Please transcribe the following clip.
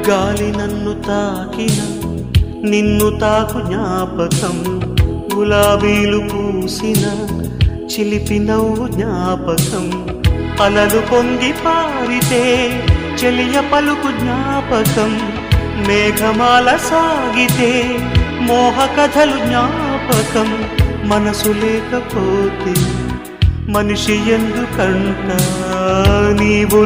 గాలి నన్ను తాకిన నిన్ను తాకు జ్ఞాపకం, గులాబీలు పూసిన చిలిపి నవ్వు జ్ఞాపకం, అలలు పొంగి పారితే చెలియ పలుకు జ్ఞాపకం, మేఘమాల సాగితే మోహ కథలు జ్ఞాపకం. మనసు లేకపోతే మనిషి ఎందుకంట, నీవు